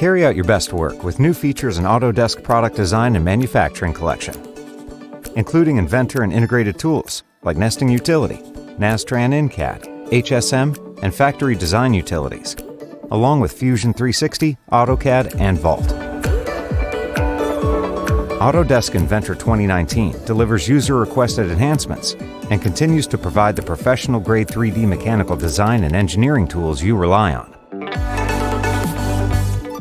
Carry out your best work with new features in Autodesk Product Design and Manufacturing Collection, including inventor and integrated tools like Nesting Utility, Nastran InCAD, HSM, and Factory Design Utilities, along with Fusion 360, AutoCAD, and Vault. Autodesk Inventor 2019 delivers user-requested enhancements and continues to provide the professional-grade 3D mechanical design and engineering tools you rely on.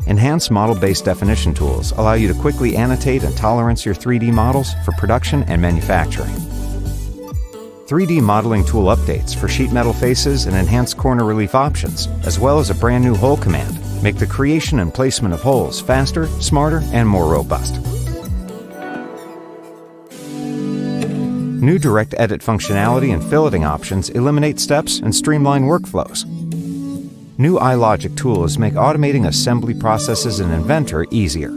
Enhanced model-based definition tools allow you to quickly annotate and tolerance your 3D models for production and manufacturing. 3D modeling tool updates for sheet metal faces and enhanced corner relief options, as well as a brand new hole command, make the creation and placement of holes faster, smarter, and more robust. New direct edit functionality and filleting options eliminate steps and streamline workflows. New iLogic tools make automating assembly processes in Inventor easier.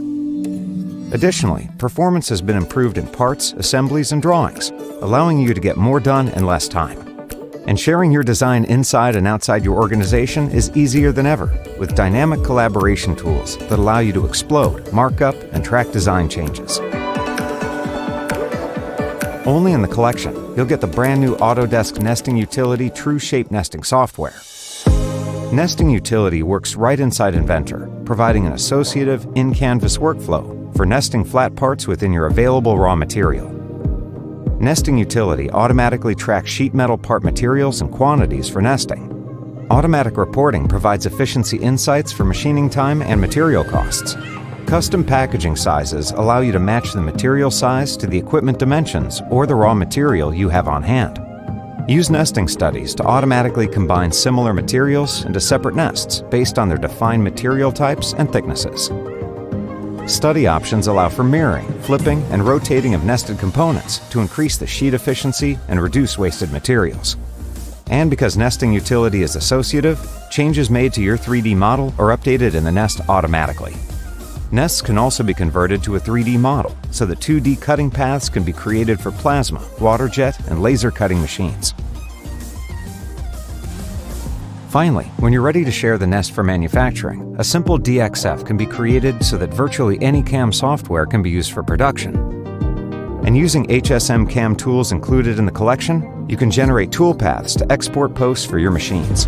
Additionally, performance has been improved in parts, assemblies, and drawings, allowing you to get more done in less time. And sharing your design inside and outside your organization is easier than ever, with dynamic collaboration tools that allow you to explode, mark up, and track design changes. Only in the collection, you'll get the brand new Autodesk Nesting Utility True Shape Nesting software. Nesting Utility works right inside Inventor, providing an associative, in-canvas workflow for nesting flat parts within your available raw material. Nesting Utility automatically tracks sheet metal part materials and quantities for nesting. Automatic reporting provides efficiency insights for machining time and material costs. Custom packaging sizes allow you to match the material size to the equipment dimensions or the raw material you have on hand. Use nesting studies to automatically combine similar materials into separate nests based on their defined material types and thicknesses. Study options allow for mirroring, flipping, and rotating of nested components to increase the sheet efficiency and reduce wasted materials. And because Nesting Utility is associative, changes made to your 3D model are updated in the nest automatically. Nests can also be converted to a 3D model so that 2D cutting paths can be created for plasma, water jet, and laser cutting machines. Finally, when you're ready to share the nest for manufacturing, a simple DXF can be created so that virtually any CAM software can be used for production. And using HSM CAM tools included in the collection, you can generate toolpaths to export posts for your machines.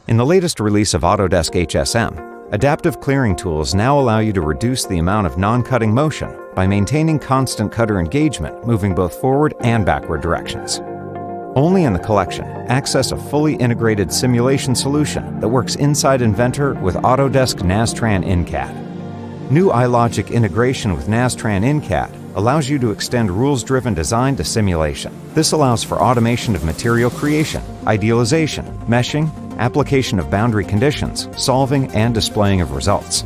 In the latest release of Autodesk HSM, adaptive clearing tools now allow you to reduce the amount of non-cutting motion by maintaining constant cutter engagement moving both forward and backward directions. Only in the collection, access a fully integrated simulation solution that works inside Inventor with Autodesk Nastran InCAD. New iLogic integration with Nastran InCAD allows you to extend rules-driven design to simulation. This allows for automation of material creation, idealization, meshing, application of boundary conditions, solving and displaying of results.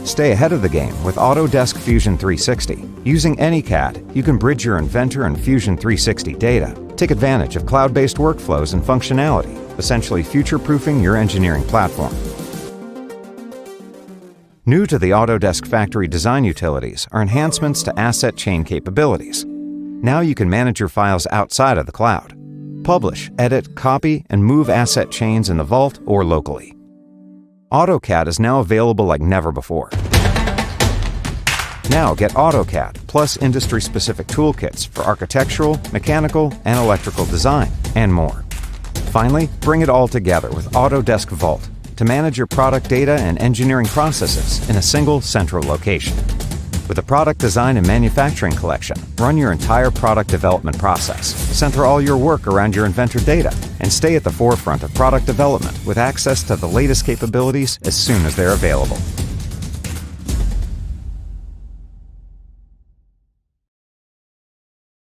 Stay ahead of the game with Autodesk Fusion 360. Using any CAD, you can bridge your Inventor and Fusion 360 data. Take advantage of cloud-based workflows and functionality, essentially future-proofing your engineering platform. New to the Autodesk Factory Design Utilities are enhancements to asset chain capabilities. Now you can manage your files outside of the cloud. Publish, edit, copy, and move asset chains in the Vault or locally. AutoCAD is now available like never before. Now get AutoCAD plus industry-specific toolkits for architectural, mechanical, and electrical design, and more. Finally, bring it all together with Autodesk Vault to manage your product data and engineering processes in a single central location. With the Product Design and Manufacturing Collection, run your entire product development process, center all your work around your Inventor data, and stay at the forefront of product development with access to the latest capabilities as soon as they're available.